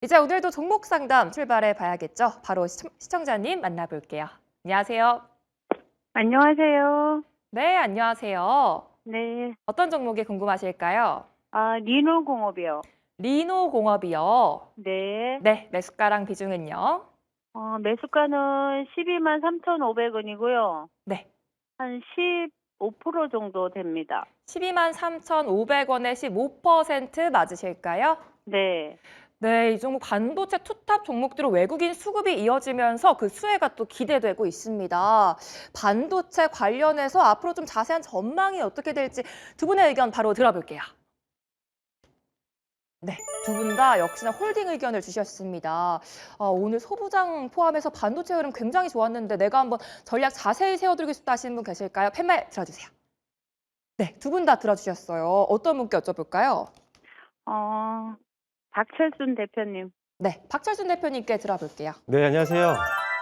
이제 오늘도 종목 상담 출발해 봐야겠죠? 바로 시청자님 만나볼게요. 안녕하세요. 안녕하세요. 네, 안녕하세요. 네. 어떤 종목이 궁금하실까요? 리노공업이요. 리노공업이요. 네. 네, 매수가랑 비중은요? 매수가는 123,500 원이고요. 네, 한 15% 정도 됩니다. 12만 3,500원에 15% 맞으실까요? 네. 네, 이 종목 반도체 투탑 종목들은 외국인 수급이 이어지면서 그 수혜가 또 기대되고 있습니다. 반도체 관련해서 앞으로 좀 자세한 전망이 어떻게 될지 두 분의 의견 바로 들어볼게요. 네, 두 분 다 역시나 홀딩 의견을 주셨습니다. 오늘 소부장 포함해서 반도체 흐름 굉장히 좋았는데 내가 한번 전략 자세히 세워드리고 싶다 하시는 분 계실까요? 팻말 들어주세요. 네, 두 분 다 들어주셨어요. 어떤 분께 여쭤볼까요? 어, 박철순 대표님. 네, 박철순 대표님께 들어볼게요. 네, 안녕하세요.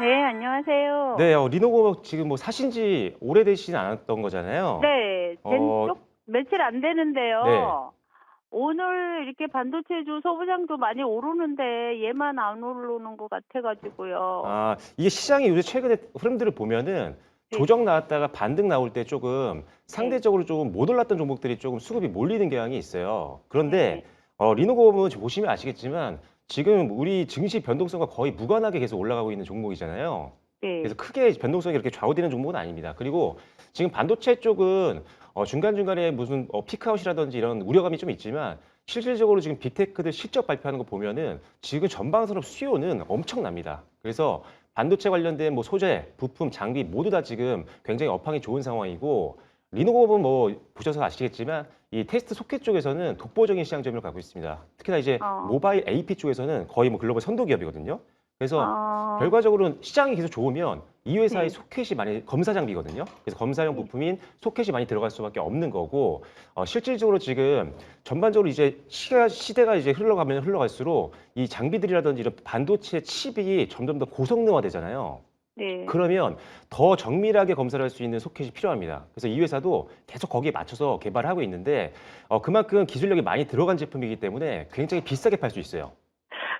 네, 안녕하세요. 네, 리노고 지금 뭐 사신 지 오래되시진 않았던 거잖아요. 네, 어, 며칠 안 네. 되는데요. 오늘 이렇게 반도체주 소부장도 많이 오르는데 얘만 안 오르는 것 같아가지고요. 이게 시장이 요새 최근에 흐름들을 보면은 네, 조정 나왔다가 반등 나올 때 조금 네, 상대적으로 조금 못 올랐던 종목들이 조금 수급이 몰리는 경향이 있어요. 그런데 네, 리노고는 보시면 아시겠지만 지금 우리 증시 변동성과 거의 무관하게 계속 올라가고 있는 종목이잖아요. 네, 그래서 크게 변동성이 이렇게 좌우되는 종목은 아닙니다. 그리고 지금 반도체 쪽은 중간중간에 무슨 피크아웃이라든지 이런 우려감이 좀 있지만 실질적으로 지금 빅테크들 실적 발표하는 거 보면은 지금 전방산업 수요는 엄청납니다. 그래서 반도체 관련된 뭐 소재, 부품, 장비 모두 다 지금 굉장히 업황이 좋은 상황이고 리노고는 뭐 보셔서 아시겠지만 이 테스트 소켓 쪽에서는 독보적인 시장 점유율을 갖고 있습니다. 특히나 이제 어, 모바일 AP 쪽에서는 거의 뭐 글로벌 선도 기업이거든요. 그래서 어, 결과적으로는 시장이 계속 좋으면 이 회사의 네. 소켓이 많이 검사 장비거든요. 그래서 검사용 네. 부품인 소켓이 많이 들어갈 수밖에 없는 거고 실질적으로 지금 전반적으로 이제 시대가 이제 흘러가면 흘러갈수록 이 장비들이라든지 이런 반도체 칩이 점점 더 고성능화되잖아요. 네. 그러면 더 정밀하게 검사를 할 수 있는 소켓이 필요합니다. 그래서 이 회사도 계속 거기에 맞춰서 개발을 하고 있는데 그만큼 기술력이 많이 들어간 제품이기 때문에 굉장히 비싸게 팔 수 있어요.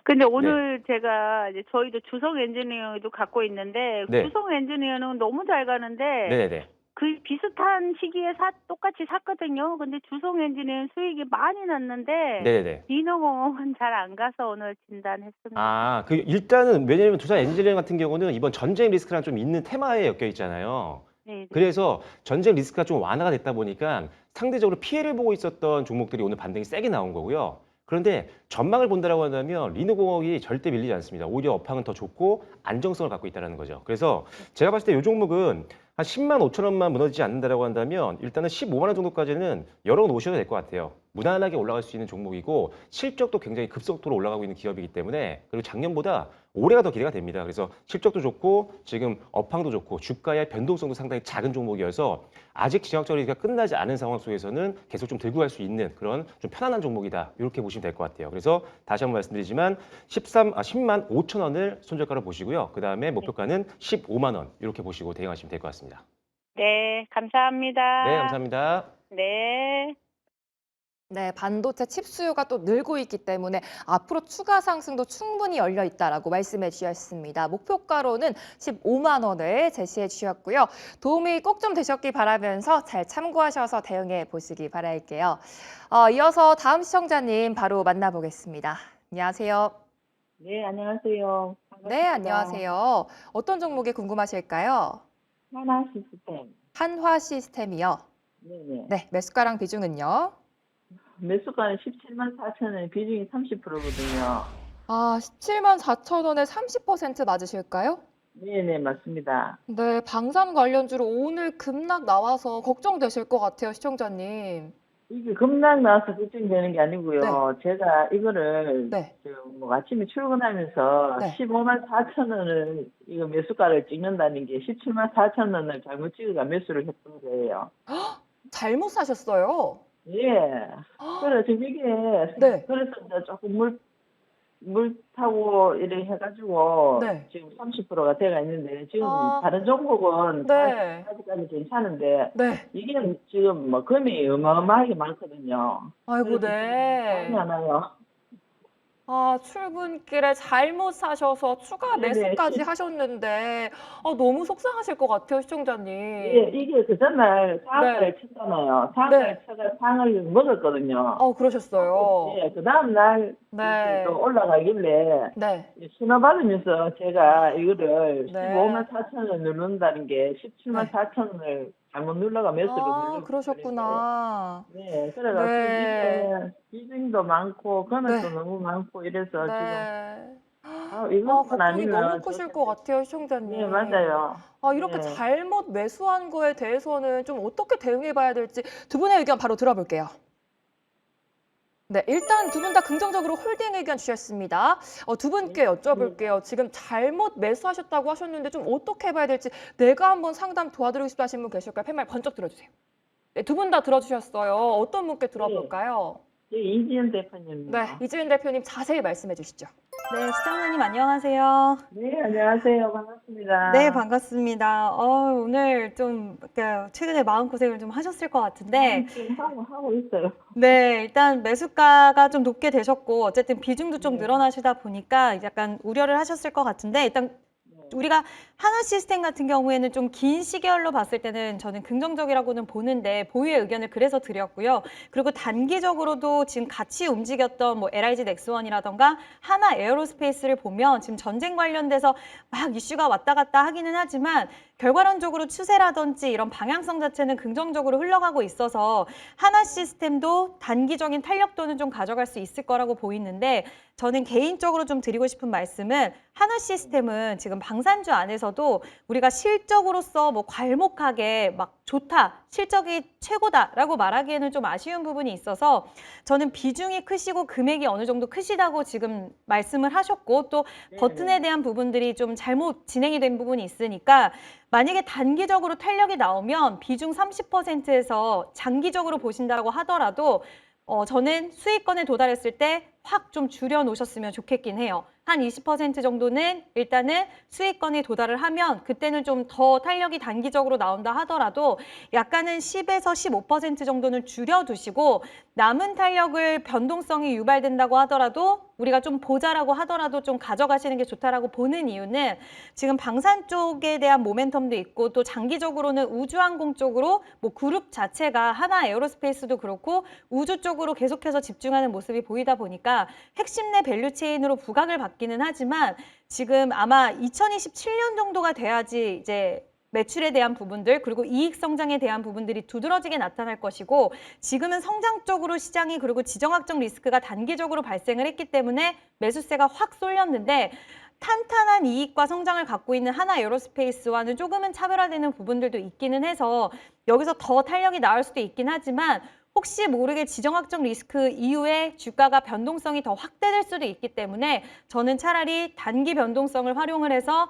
근데 네, 오늘 제가 이제 저희도 주성 엔지니어도 갖고 있는데 네, 주성 엔지니어는 너무 잘 가는데 네네. 그 비슷한 시기에 똑같이 샀거든요. 근데 주성 엔지니어는 수익이 많이 났는데 네네네. 디너공업은 잘 안 가서 오늘 진단했습니다. 일단은 왜냐면 두산 엔지니어링 같은 경우는 이번 전쟁 리스크랑 좀 있는 테마에 엮여 있잖아요. 네네. 그래서 전쟁 리스크가 좀 완화가 됐다 보니까 상대적으로 피해를 보고 있었던 종목들이 오늘 반등이 세게 나온 거고요. 그런데 전망을 본다라고 한다면 리노공업이 절대 밀리지 않습니다. 오히려 업황은 더 좋고 안정성을 갖고 있다는 거죠. 그래서 제가 봤을 때 이 종목은 한 10만 5천 원만 무너지지 않는다라고 한다면 일단은 15만 원 정도까지는 열어놓으셔도 될 것 같아요. 무난하게 올라갈 수 있는 종목이고 실적도 굉장히 급속도로 올라가고 있는 기업이기 때문에 그리고 작년보다 올해가 더 기대가 됩니다. 그래서 실적도 좋고 지금 업황도 좋고 주가의 변동성도 상당히 작은 종목이어서 아직 지역처리가 끝나지 않은 상황 속에서는 계속 좀 들고 갈 수 있는 그런 좀 편안한 종목이다. 이렇게 보시면 될 것 같아요. 그래서 다시 한번 말씀드리지만 10만 5천 원을 손절가로 보시고요. 그 다음에 목표가는 15만 원 이렇게 보시고 대응하시면 될 것 같습니다. 네, 네, 감사합니다. 감사합니다. 네. 네, 반도체 칩 수요가 또 늘고 있기 때문에 앞으로 추가 상승도 충분히 열려 있다라고 말씀해 주셨습니다. 목표가로는 15만 원을 제시해 주셨고요. 도움이 꼭 좀 되셨기 바라면서 잘 참고하셔서 대응해 보시기 바랄게요. 이어서 다음 시청자님 바로 만나보겠습니다. 안녕하세요. 네, 안녕하세요. 네, 반갑습니다. 안녕하세요. 어떤 종목이 궁금하실까요? 하나 시스템. 한화 시스템이요. 네네. 네, 매수가랑 비중은요? 매수가는 17만 4천 원, 비중이 30%거든요. 17만 4천 원에 30% 맞으실까요? 네네, 맞습니다. 네, 방산 관련주로 오늘 급락 나와서 걱정되실 것 같아요, 시청자님. 이게 급락 나와서 걱정되는 게 네, 아니고요. 제가 이거를 네, 뭐 아침에 출근하면서 네. 15만 4천 원을 이거 매수가를 찍는다는 게 17만 4천 원을 잘못 찍어가 매수를 했던 거예요. 잘못 사셨어요. 예. 그래서 이게 네, 그래서 이제 조금 물 타고 이렇게 해가지고 네. 지금 30%가 돼가 있는데 지금 아, 다른 종목은 네, 아직까지 괜찮은데 네. 이게 지금 뭐 금이 어마어마하게 많거든요. 아이고, 그래서 지금 감이 네. 안 와요. 아, 출근길에 잘못 사셔서 추가 네네. 매수까지 하셨는데 너무 속상하실 것 같아요, 예, 시청자님. 이게 그 전날 상한가를 네. 쳤잖아요. 상한가를 쳐가 상을 먹었거든요. 그러셨어요. 예, 그 다음날 네. 또 올라가길래 네. 신호 받으면서 제가 이거를 네. 15만 4천 원 누른다는 게 17만 네. 4천 원을 잘못 눌러가 매수를 아, 눌러버린 거예요. 그러셨구나. 네, 그래가지고 네. 이게 비중도 많고 금액도 네. 너무 많고 이래서 지금 네. 이것만 걱정이 너무 아니면 크실 좋겠는데. 것 같아요, 네, 시청자님. 맞아요. 이렇게 네. 잘못 매수한 거에 대해서는 좀 어떻게 대응해 봐야 될지 두 분의 의견 바로 들어볼게요. 네, 일단 두 분 다 긍정적으로 홀딩 의견 주셨습니다. 두 분께 여쭤볼게요. 지금 잘못 매수하셨다고 하셨는데 좀 어떻게 봐야 될지 내가 한번 상담 도와드리고 싶다 하신 분 계실까요? 펜말 번쩍 들어주세요. 네, 두 분 다 들어주셨어요. 어떤 분께 들어볼까요? 네, 이지은 대표님입니다. 네, 이지은 대표님 자세히 말씀해 주시죠. 네, 시청자님 안녕하세요. 네, 안녕하세요. 반갑습니다. 네, 반갑습니다. 오늘 좀 최근에 마음고생을 좀 하셨을 것 같은데, 지금 하고 있어요. 네, 일단 매수가가 좀 높게 되셨고, 어쨌든 비중도 좀 네. 늘어나시다 보니까 약간 우려를 하셨을 것 같은데, 일단 우리가 하나 시스템 같은 경우에는 좀 긴 시계열로 봤을 때는 저는 긍정적이라고는 보는데 보유의 의견을 그래서 드렸고요. 그리고 단기적으로도 지금 같이 움직였던 뭐 LIG 넥스원이라던가 하나 에어로스페이스를 보면 지금 전쟁 관련돼서 막 이슈가 왔다 갔다 하기는 하지만 결과론적으로 추세라든지 이런 방향성 자체는 긍정적으로 흘러가고 있어서 하나 시스템도 단기적인 탄력도는 좀 가져갈 수 있을 거라고 보이는데 저는 개인적으로 좀 드리고 싶은 말씀은 하나 시스템은 지금 방산주 안에서도 우리가 실적으로서 뭐 괄목하게 막 좋다, 실적이 최고다라고 말하기에는 좀 아쉬운 부분이 있어서 저는 비중이 크시고 금액이 어느 정도 크시다고 지금 말씀을 하셨고 또 버튼에 대한 부분들이 좀 잘못 진행이 된 부분이 있으니까 만약에 단기적으로 탄력이 나오면 비중 30%에서 장기적으로 보신다고 하더라도 저는 수익권에 도달했을 때 확 좀 줄여 놓으셨으면 좋겠긴 해요. 한 20% 정도는 일단은 수익권에 도달을 하면 그때는 좀 더 탄력이 단기적으로 나온다 하더라도 약간은 10에서 15% 정도는 줄여두시고 남은 탄력을 변동성이 유발된다고 하더라도 우리가 좀 보자라고 하더라도 좀 가져가시는 게 좋다라고 보는 이유는 지금 방산 쪽에 대한 모멘텀도 있고 또 장기적으로는 우주항공 쪽으로 뭐 그룹 자체가 하나 에어로스페이스도 그렇고 우주 쪽으로 계속해서 집중하는 모습이 보이다 보니까 핵심 내 밸류체인으로 부각을 받기는 하지만 지금 아마 2027년 정도가 돼야지 이제 매출에 대한 부분들 그리고 이익 성장에 대한 부분들이 두드러지게 나타날 것이고 지금은 성장적으로 시장이 그리고 지정학적 리스크가 단기적으로 발생을 했기 때문에 매수세가 확 쏠렸는데 탄탄한 이익과 성장을 갖고 있는 하나 에어로스페이스와는 조금은 차별화되는 부분들도 있기는 해서 여기서 더 탄력이 나올 수도 있긴 하지만 혹시 모르게 지정학적 리스크 이후에 주가가 변동성이 더 확대될 수도 있기 때문에 저는 차라리 단기 변동성을 활용을 해서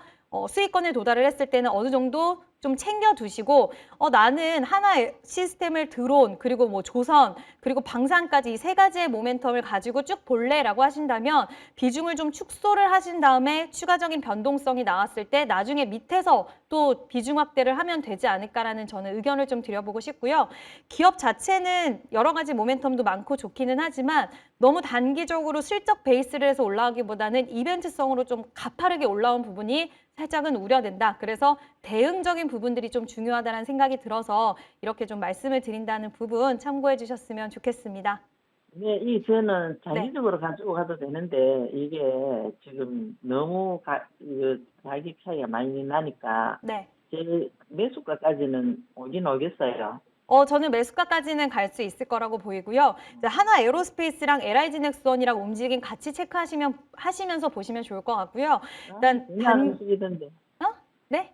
수익권에 도달을 했을 때는 어느 정도 좀 챙겨두시고 나는 하나 시스템을 드론 그리고 뭐 조선 그리고 방산까지 이 세 가지의 모멘텀을 가지고 쭉 볼래라고 하신다면 비중을 좀 축소를 하신 다음에 추가적인 변동성이 나왔을 때 나중에 밑에서 또 비중 확대를 하면 되지 않을까라는 저는 의견을 좀 드려보고 싶고요. 기업 자체는 여러 가지 모멘텀도 많고 좋기는 하지만 너무 단기적으로 실적 베이스를 해서 올라가기보다는 이벤트성으로 좀 가파르게 올라온 부분이 살짝은 우려된다. 그래서 대응적인 부분들이 좀 중요하다는 생각이 들어서 이렇게 좀 말씀을 드린다는 부분 참고해 주셨으면 좋겠습니다. 네, 저는 장기적으로 가지고 가도 되는데 이게 지금 너무 가격 차이가 많이 나니까 네. 제 매수가까지는 오긴 오겠어요. 저는 매수가까지는 갈 수 있을 거라고 보이고요. 이제 하나 에어로스페이스랑 LIG 넥스원이랑 움직임 같이 하시면서 보시면 좋을 것 같고요. 일단 전혀 안 움직이던데. 네?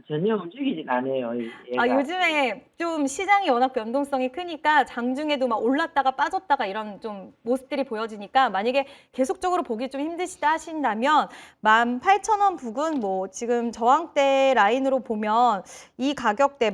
전혀 움직이진 않아요. 얘가. 요즘에 좀 시장이 워낙 변동성이 크니까 장중에도 막 올랐다가 빠졌다가 이런 좀 모습들이 보여지니까 만약에 계속적으로 보기 좀 힘드시다 하신다면 18,000원 부근 뭐 지금 저항대 라인으로 보면 이 가격대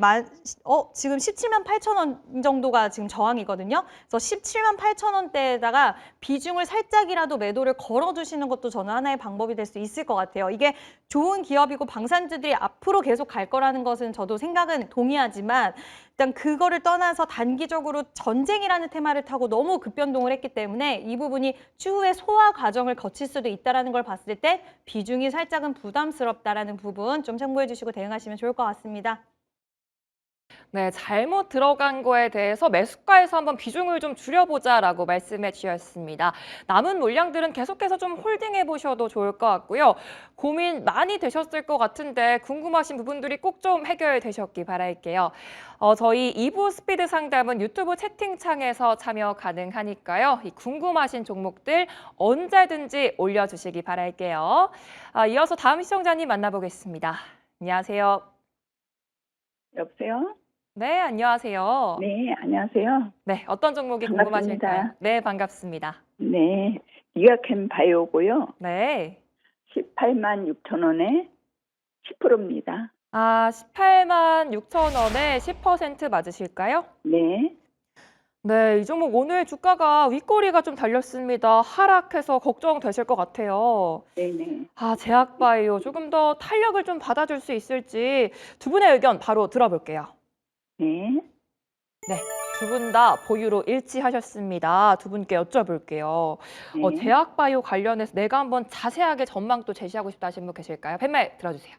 지금 178,000원 정도가 지금 저항이거든요. 그래서 178,000원대에다가 비중을 살짝이라도 매도를 걸어두시는 것도 저는 하나의 방법이 될 수 있을 것 같아요. 이게 좋은 기업이고 방산주들이 앞으로 계속 갈 거라는 것은 저도 생각은 동의하지만 일단 그거를 떠나서 단기적으로 전쟁이라는 테마를 타고 너무 급변동을 했기 때문에 이 부분이 추후에 소화 과정을 거칠 수도 있다는 걸 봤을 때 비중이 살짝은 부담스럽다라는 부분 좀 참고해 주시고 대응하시면 좋을 것 같습니다. 네, 잘못 들어간 거에 대해서 매수가에서 한번 비중을 좀 줄여보자라고 말씀해 주셨습니다. 남은 물량들은 계속해서 좀 홀딩해 보셔도 좋을 것 같고요. 고민 많이 되셨을 것 같은데 궁금하신 부분들이 꼭 좀 해결되셨기 바랄게요. 저희 2부 스피드 상담은 유튜브 채팅창에서 참여 가능하니까요. 이 궁금하신 종목들 언제든지 올려주시기 바랄게요. 이어서 다음 시청자님 만나보겠습니다. 안녕하세요. 여보세요? 네, 안녕하세요. 네, 안녕하세요. 네, 어떤 종목이 반갑습니다. 궁금하실까요? 네, 반갑습니다. 네, 리가캠 바이오고요. 네. 18만 6천 원에 10%입니다. 18만 6천 원에 10% 맞으실까요? 네, 네, 이 종목 오늘 주가가 윗꼬리가 좀 달렸습니다. 하락해서 걱정되실 것 같아요. 네네. 제약바이오 조금 더 탄력을 좀 받아줄 수 있을지 두 분의 의견 바로 들어볼게요. 네, 네, 두 분 다 보유로 일치하셨습니다. 두 분께 여쭤볼게요. 네. 제약바이오 관련해서 내가 한번 자세하게 전망 또 제시하고 싶다 하신 분 계실까요? 팻말 들어주세요.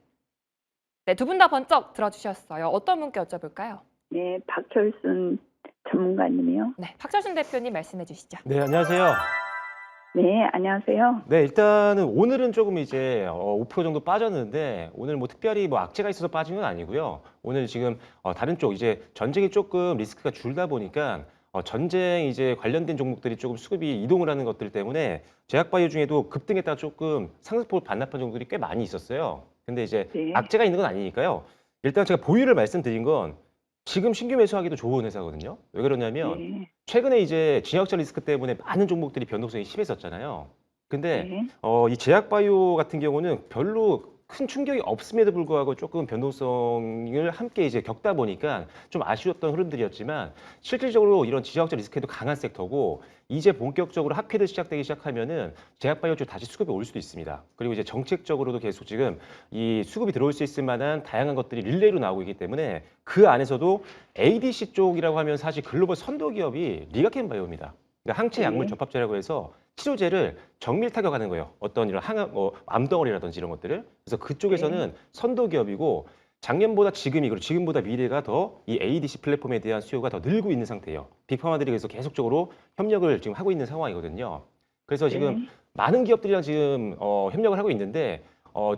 네, 두 분 다 번쩍 들어주셨어요. 어떤 분께 여쭤볼까요? 네, 박철순 전문가님이요. 네, 박철순 대표님 말씀해 주시죠. 네, 안녕하세요. 네, 안녕하세요. 네, 일단은 오늘은 조금 이제 5% 정도 빠졌는데 오늘 뭐 특별히 뭐 악재가 있어서 빠진 건 아니고요. 오늘 지금 다른 쪽 이제 전쟁이 조금 리스크가 줄다 보니까 전쟁 이제 관련된 종목들이 조금 수급이 이동을 하는 것들 때문에 제약바이오 중에도 급등했다가 조금 상승폭을 반납한 종목들이 꽤 많이 있었어요. 근데 이제 네. 악재가 있는 건 아니니까요. 일단 제가 보유를 말씀드린 건 지금 신규 매수하기도 좋은 회사거든요. 왜 그러냐면 네, 최근에 이제 지역적 리스크 때문에 많은 종목들이 변동성이 심했었잖아요. 근데 네, 이 제약바이오 같은 경우는 별로 큰 충격이 없음에도 불구하고 조금 변동성을 함께 이제 겪다 보니까 좀 아쉬웠던 흐름들이었지만 실질적으로 이런 지역적 리스크에도 강한 섹터고 이제 본격적으로 학회도 시작되기 시작하면은 제약바이오 쪽 다시 수급이 올 수도 있습니다. 그리고 이제 정책적으로도 계속 지금 이 수급이 들어올 수 있을 만한 다양한 것들이 릴레이로 나오고 있기 때문에 그 안에서도 ADC 쪽이라고 하면 사실 글로벌 선도 기업이 리가켄 바이오입니다. 그러니까 항체 약물 네. 접합제라고 해서 치료제를 정밀 타격하는 거예요. 어떤 이런 암덩어리라든지 이런 것들을. 그래서 그쪽에서는 선도 기업이고 작년보다 지금이 그리고 지금보다 미래가 더 이 ADC 플랫폼에 대한 수요가 더 늘고 있는 상태예요. 빅파마들이 그래서 계속적으로 협력을 지금 하고 있는 상황이거든요. 그래서 지금 네. 많은 기업들이랑 지금 협력을 하고 있는데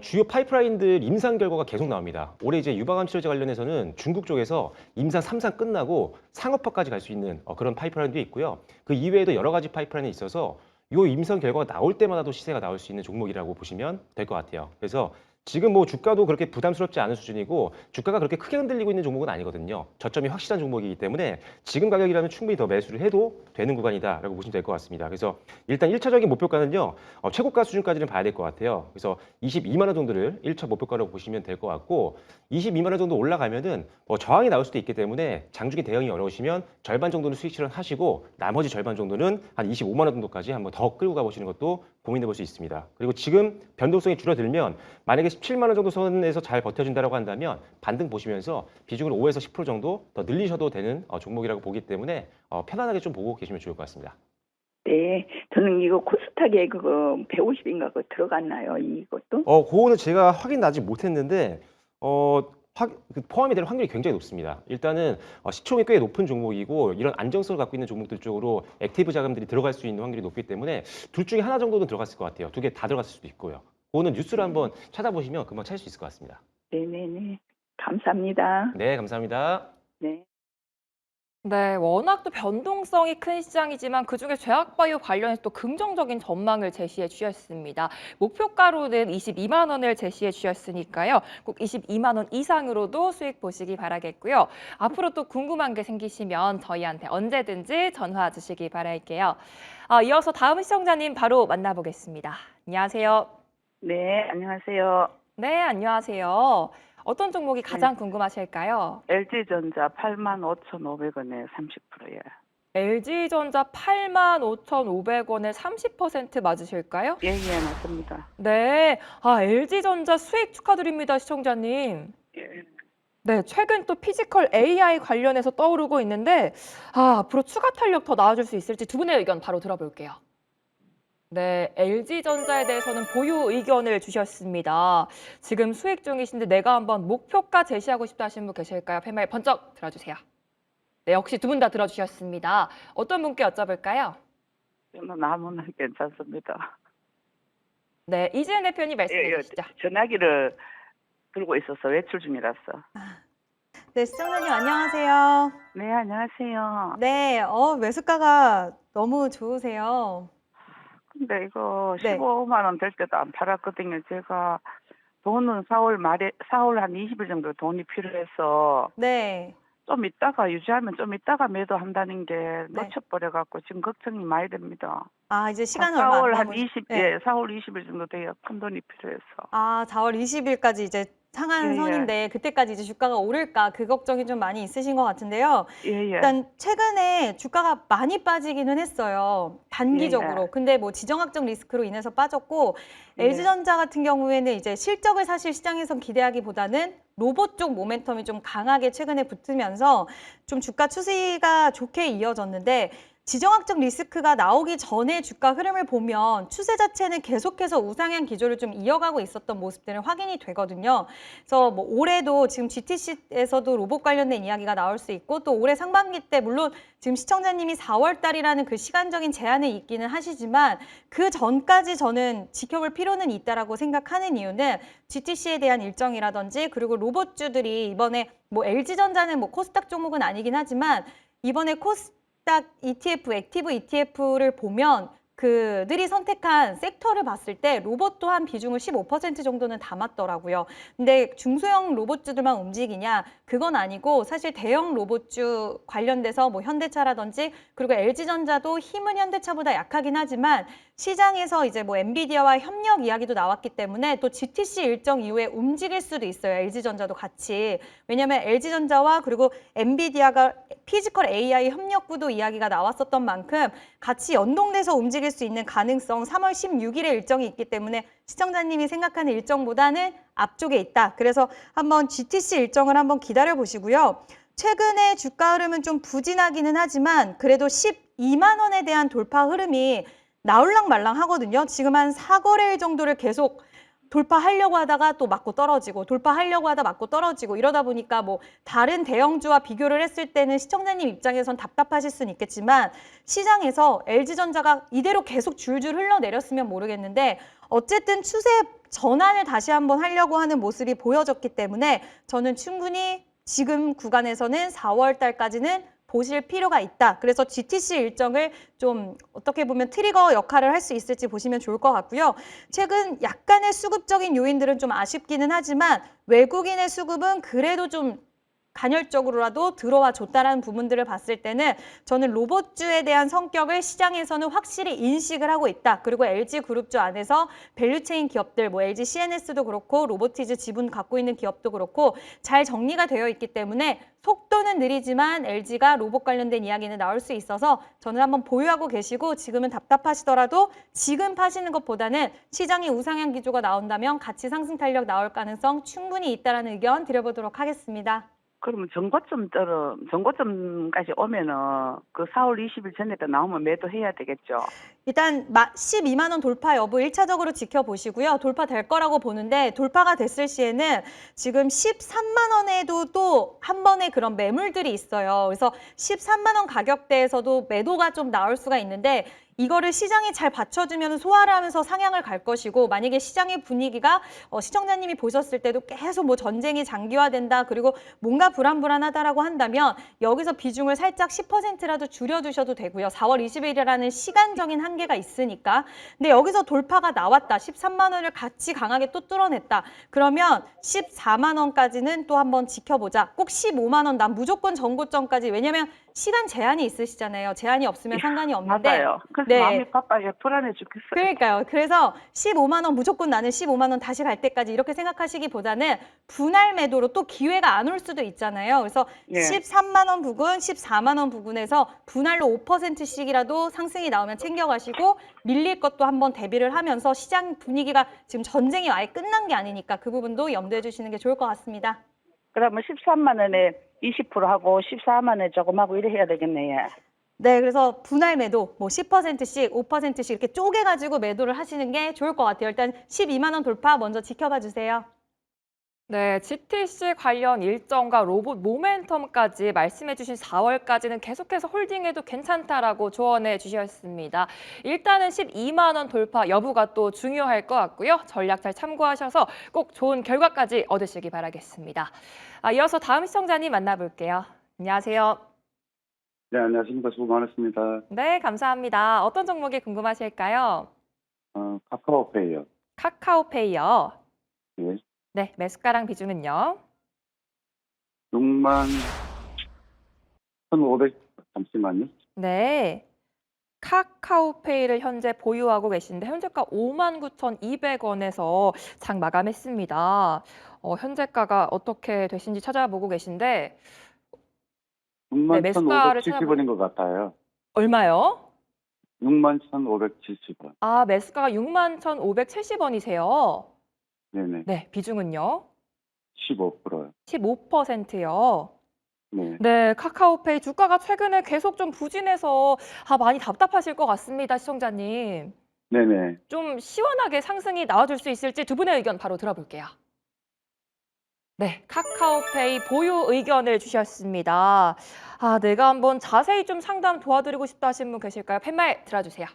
주요 파이프라인들 임상 결과가 계속 나옵니다. 올해 이제 유방암 치료제 관련해서는 중국 쪽에서 임상 3상 끝나고 상업화까지 갈 수 있는 그런 파이프라인도 있고요. 그 이외에도 여러 가지 파이프라인이 있어서 요 임상 결과가 나올 때마다도 시세가 나올 수 있는 종목이라고 보시면 될 것 같아요. 그래서 지금 뭐 주가도 그렇게 부담스럽지 않은 수준이고 주가가 그렇게 크게 흔들리고 있는 종목은 아니거든요. 저점이 확실한 종목이기 때문에 지금 가격이라면 충분히 더 매수를 해도 되는 구간이다라고 보시면 될 것 같습니다. 그래서 일단 1차적인 목표가는요. 최고가 수준까지는 봐야 될 것 같아요. 그래서 22만 원 정도를 1차 목표가라고 보시면 될 것 같고 22만 원 정도 올라가면은 저항이 나올 수도 있기 때문에 장중에 대응이 어려우시면 절반 정도는 수익 실현하시고 나머지 절반 정도는 한 25만 원 정도까지 한번 더 끌고 가보시는 것도 고민해 볼 수 있습니다. 그리고 지금 변동성이 줄어들면 만약에 17만 원 정도 선에서 잘 버텨준다고 한다면 반등 보시면서 비중을 5에서 10% 정도 더 늘리셔도 되는 종목이라고 보기 때문에 편안하게 좀 보고 계시면 좋을 것 같습니다. 네, 저는 이거 코스닥에 그거 150인가 그거 들어갔나요? 이것도? 그거는 제가 확인 아직 못했는데 포함이 될 확률이 굉장히 높습니다. 일단은 시총이 꽤 높은 종목이고 이런 안정성을 갖고 있는 종목들 쪽으로 액티브 자금들이 들어갈 수 있는 확률이 높기 때문에 둘 중에 하나 정도는 들어갔을 것 같아요. 두 개 다 들어갔을 수도 있고요. 그거는 뉴스를 한번 찾아보시면 금방 찾을 수 있을 것 같습니다. 네네네. 감사합니다. 네, 감사합니다. 네. 네, 워낙 또 변동성이 큰 시장이지만 그중에 제약바이오 관련해서 또 긍정적인 전망을 제시해 주셨습니다. 목표가로는 22만 원을 제시해 주셨으니까요. 꼭 22만 원 이상으로도 수익 보시기 바라겠고요. 앞으로 또 궁금한 게 생기시면 저희한테 언제든지 전화 주시기 바랄게요. 이어서 다음 시청자님 바로 만나보겠습니다. 안녕하세요. 네, 안녕하세요. 네, 안녕하세요. 어떤 종목이 가장 궁금하실까요? LG전자 85,500원에 30%예요. LG전자 85,500원에 30% 맞으실까요? 예, 맞습니다. 네. LG전자 수익 축하드립니다, 시청자님. 예. 네, 최근 또 피지컬 AI 관련해서 떠오르고 있는데, 앞으로 추가 탄력 더 나아질 수 있을지 두 분의 의견 바로 들어볼게요. 네, LG전자에 대해서는 보유 의견을 주셨습니다. 지금 수익 중이신데 내가 한번 목표가 제시하고 싶다 하시는 분 계실까요? 팻말 번쩍 들어주세요. 네, 역시 두 분 다 들어주셨습니다. 어떤 분께 여쭤볼까요? 저는 아무나 괜찮습니다. 네, 이재은 대표님 말씀해 주시죠. 전화기를 들고 있어서 외출 중이라서. 네, 시청자님 안녕하세요. 네, 안녕하세요. 네, 매수가가 너무 좋으세요. 근데 이거 네. 15만 원 될 때도 안 팔았거든요. 제가 돈은 4월 한 20일 정도 돈이 필요해서 네. 좀 있다가 유지하면 좀 있다가 매도한다는 게 네. 놓쳐버려갖고 지금 걱정이 많이 됩니다. 이제 시간은 얼마 안 4월 한 남으시- 20, 네. 예, 4월 20일 정도 돼요. 큰 돈이 필요해서. 4월 20일까지 이제 상한 예, 예. 선인데 그때까지 이제 주가가 오를까 그 걱정이 좀 많이 있으신 것 같은데요. 예, 예. 일단 최근에 주가가 많이 빠지기는 했어요. 단기적으로. 예, 예. 근데 뭐 지정학적 리스크로 인해서 빠졌고 예. LG전자 같은 경우에는 이제 실적을 사실 시장에선 기대하기보다는 로봇 쪽 모멘텀이 좀 강하게 최근에 붙으면서 좀 주가 추세가 좋게 이어졌는데 지정학적 리스크가 나오기 전에 주가 흐름을 보면 추세 자체는 계속해서 우상향 기조를 좀 이어가고 있었던 모습들은 확인이 되거든요. 그래서 뭐 올해도 지금 GTC에서도 로봇 관련된 이야기가 나올 수 있고 또 올해 상반기 때 물론 지금 시청자님이 4월 달이라는 그 시간적인 제한이 있기는 하시지만 그 전까지 저는 지켜볼 필요는 있다라고 생각하는 이유는 GTC에 대한 일정이라든지 그리고 로봇주들이 이번에 뭐 LG전자는 뭐 코스닥 종목은 아니긴 하지만 이번에 코스닥 ETF, 액티브 ETF를 보면 그들이 선택한 섹터를 봤을 때 로봇 또한 비중을 15% 정도는 담았더라고요. 근데 중소형 로봇주들만 움직이냐? 그건 아니고 사실 대형 로봇주 관련돼서 뭐 현대차라든지 그리고 LG전자도 힘은 현대차보다 약하긴 하지만 시장에서 이제 뭐 엔비디아와 협력 이야기도 나왔기 때문에 또 GTC 일정 이후에 움직일 수도 있어요. LG전자도 같이. 왜냐하면 LG전자와 그리고 엔비디아가 피지컬 AI 협력 구도 이야기가 나왔었던 만큼 같이 연동돼서 움직일 수 있는 가능성 3월 16일에 일정이 있기 때문에 시청자님이 생각하는 일정보다는 앞쪽에 있다. 그래서 한번 GTC 일정을 한번 기다려 보시고요. 최근에 주가 흐름은 좀 부진하기는 하지만 그래도 12만 원에 대한 돌파 흐름이 나올랑 말랑 하거든요. 지금 한 4거래일 정도를 계속 돌파하려고 하다가 또 맞고 떨어지고 돌파하려고 하다 맞고 떨어지고 이러다 보니까 뭐 다른 대형주와 비교를 했을 때는 시청자님 입장에선 답답하실 수는 있겠지만 시장에서 LG전자가 이대로 계속 줄줄 흘러내렸으면 모르겠는데 어쨌든 추세 전환을 다시 한번 하려고 하는 모습이 보여졌기 때문에 저는 충분히 지금 구간에서는 4월 달까지는 보실 필요가 있다. 그래서 GTC 일정을 좀 어떻게 보면 트리거 역할을 할 수 있을지 보시면 좋을 것 같고요. 최근 약간의 수급적인 요인들은 좀 아쉽기는 하지만 외국인의 수급은 그래도 좀 간헐적으로라도 들어와 줬다라는 부분들을 봤을 때는 저는 로봇주에 대한 성격을 시장에서는 확실히 인식을 하고 있다. 그리고 LG그룹주 안에서 밸류체인 기업들, 뭐 LG CNS도 그렇고 로보티즈 지분 갖고 있는 기업도 그렇고 잘 정리가 되어 있기 때문에 속도는 느리지만 LG가 로봇 관련된 이야기는 나올 수 있어서 저는 한번 보유하고 계시고 지금은 답답하시더라도 지금 파시는 것보다는 시장이 우상향 기조가 나온다면 같이 상승 탄력 나올 가능성 충분히 있다라는 의견 드려보도록 하겠습니다. 그러면 정고점까지 오면은 그 4월 20일 전에 또 나오면 매도해야 되겠죠. 일단 12만 원 돌파 여부 1차적으로 지켜보시고요. 돌파될 거라고 보는데 돌파가 됐을 시에는 지금 13만 원에도 또 한 번의 그런 매물들이 있어요. 그래서 13만 원 가격대에서도 매도가 좀 나올 수가 있는데 이거를 시장이 잘 받쳐주면 소화를 하면서 상향을 갈 것이고 만약에 시장의 분위기가 시청자님이 보셨을 때도 계속 뭐 전쟁이 장기화된다 그리고 뭔가 불안불안하다라고 한다면 여기서 비중을 살짝 10%라도 줄여두셔도 되고요. 4월 20일이라는 시간적인 한계가 있으니까. 근데 여기서 돌파가 나왔다. 13만 원을 같이 강하게 또 뚫어냈다. 그러면 14만 원까지는 또 한번 지켜보자. 꼭 15만 원, 난 무조건 전고점까지. 왜냐면 시간 제한이 있으시잖아요. 제한이 없으면 상관이 없는데 맞아요. 그래서 네. 마음이 바빠요. 불안해 죽겠어요. 그러니까요. 그래서 15만 원 무조건 나는 15만 원 다시 갈 때까지 이렇게 생각하시기보다는 분할 매도로 또 기회가 안 올 수도 있잖아요. 그래서 예. 13만 원 부근, 14만 원 부근에서 분할로 5%씩이라도 상승이 나오면 챙겨가시고 밀릴 것도 한번 대비를 하면서 시장 분위기가 지금 전쟁이 아예 끝난 게 아니니까 그 부분도 염두에 주시는 게 좋을 것 같습니다. 그러면 13만 원에 20% 하고 14만 원에 조금 하고 이래 해야 되겠네요. 네, 그래서 분할 매도 뭐 10%씩, 5%씩 이렇게 쪼개가지고 매도를 하시는 게 좋을 것 같아요. 일단 12만 원 돌파 먼저 지켜봐 주세요. 네, GTC 관련 일정과 로봇 모멘텀까지 말씀해주신 4월까지는 계속해서 홀딩해도 괜찮다라고 조언해 주셨습니다. 일단은 12만 원 돌파 여부가 또 중요할 것 같고요. 전략 잘 참고하셔서 꼭 좋은 결과까지 얻으시기 바라겠습니다. 이어서 다음 시청자님 만나볼게요. 안녕하세요. 네, 안녕하십니까. 수고 많으십니다. 네, 감사합니다. 어떤 종목이 궁금하실까요? 카카오페이요. 카카오페이요. 예. 네, 매수가랑 비중은요? 6만 1,500, 잠시만요. 네. 카카오페이를 현재 보유하고 계신데 현재가 59,200원에서 장 마감했습니다. 현재가가 어떻게 되신지 찾아보고 계신데 6만 매수가를 1,570원인 것 같아요. 얼마요? 6만 1,570원. 아, 매수가가 61,570원이세요. 네네. 네, 비중은요? 15%요. 15%요. 네. 네, 카카오페이 주가가 최근에 계속 좀 부진해서 많이 답답하실 것 같습니다, 시청자님. 네네. 좀 시원하게 상승이 나와줄 수 있을지 두 분의 의견 바로 들어볼게요. 네, 카카오페이 보유 의견을 주셨습니다. 내가 한번 자세히 좀 상담 도와드리고 싶다 하신 분 계실까요? 팻말 들어주세요.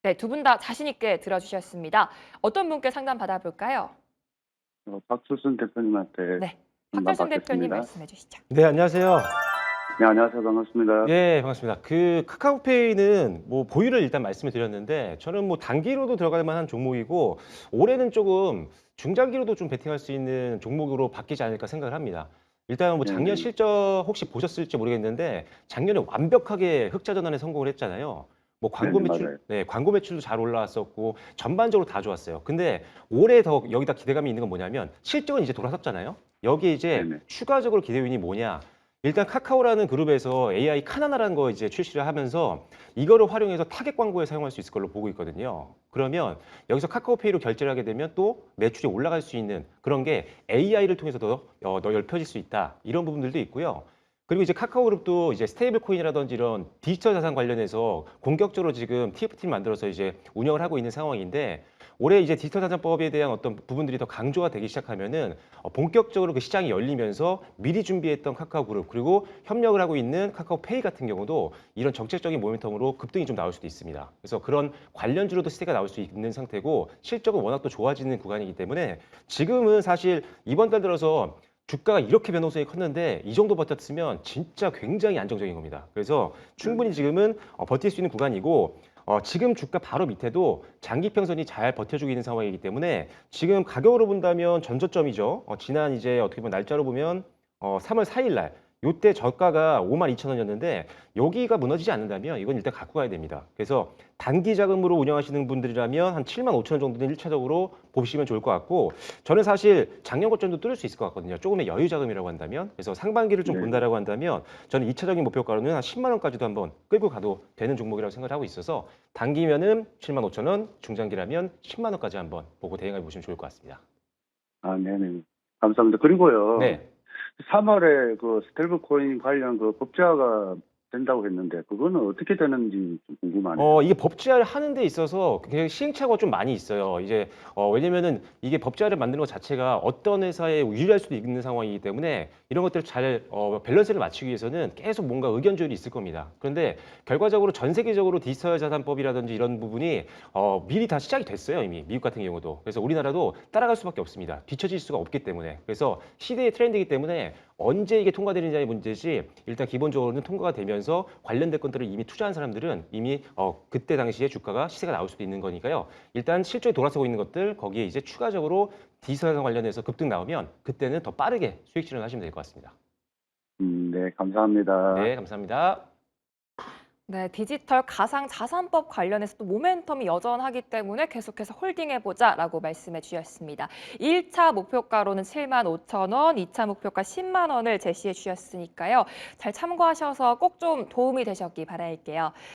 네, 두 분 다 자신 있게 들어주셨습니다. 어떤 분께 상담 받아볼까요? 박수순 대표님한테 네, 상담 박철순 대표님 받겠습니다. 말씀해 주시죠. 네, 안녕하세요. 네, 안녕하세요. 반갑습니다. 네, 반갑습니다. 그 카카오페이는 뭐 보유를 일단 말씀을 드렸는데 저는 뭐 단기로도 들어갈 만한 종목이고 올해는 조금 중장기로도 좀 베팅할 수 있는 종목으로 바뀌지 않을까 생각을 합니다. 일단 뭐 작년 실적 혹시 보셨을지 모르겠는데 작년에 완벽하게 흑자 전환에 성공을 했잖아요. 뭐 광고 네네, 매출, 맞아요. 네, 광고 매출도 잘 올라왔었고 전반적으로 다 좋았어요. 근데 올해 더 여기다 기대감이 있는 건 뭐냐면 실적은 이제 돌아섰잖아요. 여기에 이제 네네. 추가적으로 기대 요인이 뭐냐? 일단 카카오라는 그룹에서 AI 카나나라는 거 이제 출시를 하면서 이거를 활용해서 타겟 광고에 사용할 수 있을 걸로 보고 있거든요. 그러면 여기서 카카오페이로 결제를 하게 되면 또 매출이 올라갈 수 있는 그런 게 AI를 통해서 더 넓혀질 수 있다. 이런 부분들도 있고요. 그리고 이제 카카오그룹도 이제 스테이블 코인이라든지 이런 디지털 자산 관련해서 공격적으로 지금 TF팀 만들어서 이제 운영을 하고 있는 상황인데 올해 이제 디지털 자산법에 대한 어떤 부분들이 더 강조가 되기 시작하면은 본격적으로 그 시장이 열리면서 미리 준비했던 카카오그룹 그리고 협력을 하고 있는 카카오페이 같은 경우도 이런 정책적인 모멘텀으로 급등이 좀 나올 수도 있습니다. 그래서 그런 관련주로도 시세가 나올 수 있는 상태고 실적은 워낙 또 좋아지는 구간이기 때문에 지금은 사실 이번 달 들어서 주가가 이렇게 변동성이 컸는데 이 정도 버텼으면 진짜 굉장히 안정적인 겁니다. 그래서 충분히 지금은 버틸 수 있는 구간이고 지금 주가 바로 밑에도 장기평선이 잘 버텨주고 있는 상황이기 때문에 지금 가격으로 본다면 전저점이죠. 지난 이제 어떻게 보면 날짜로 보면 3월 4일 날 요때 저가가 52,000원이었는데 여기가 무너지지 않는다면 이건 일단 갖고 가야 됩니다. 그래서 단기 자금으로 운영하시는 분들이라면 한 75,000원 정도는 1차적으로 보시면 좋을 것 같고 저는 사실 작년 고점도 뚫을 수 있을 것 같거든요. 조금의 여유 자금이라고 한다면 그래서 상반기를 좀 네. 본다라고 한다면 저는 2차적인 목표가로는 한 10만 원까지도 한번 끌고 가도 되는 종목이라고 생각을 하고 있어서 단기면은 75,000원, 중장기라면 10만 원까지 한번 보고 대응해 보시면 좋을 것 같습니다. 아, 네네. 감사합니다. 그리고요. 네. 3월에 그 스테이블 코인 관련 그 법제화가 된다고 했는데 그거는 어떻게 되는지 좀 궁금하네요. 이게 법제화를 하는 데 있어서 굉장히 시행착오가 좀 많이 있어요. 이제 왜냐면은 이게 법제화를 만드는 것 자체가 어떤 회사에 유리할 수도 있는 상황이기 때문에 이런 것들을 잘 밸런스를 맞추기 위해서는 계속 뭔가 의견 조율이 있을 겁니다. 그런데 결과적으로 전 세계적으로 디지털 자산법이라든지 이런 부분이 미리 다 시작이 됐어요. 이미 미국 같은 경우도. 그래서 우리나라도 따라갈 수밖에 없습니다. 뒤처질 수가 없기 때문에. 그래서 시대의 트렌드이기 때문에 언제 이게 통과되느냐의 문제지 일단 기본적으로는 통과가 되면서 관련된 것들을 이미 투자한 사람들은 이미 그때 당시에 주가가 시세가 나올 수도 있는 거니까요. 일단 실적이 돌아서고 있는 것들 거기에 이제 추가적으로 디지털 관련해서 급등 나오면 그때는 더 빠르게 수익 실현하시면 될 것 같습니다. 네, 감사합니다. 네, 감사합니다. 네, 디지털 가상자산법 관련해서 또 모멘텀이 여전하기 때문에 계속해서 홀딩해보자라고 말씀해 주셨습니다. 1차 목표가로는 75,000원, 2차 목표가 10만 원을 제시해 주셨으니까요. 잘 참고하셔서 꼭 좀 도움이 되셨기 바랄게요.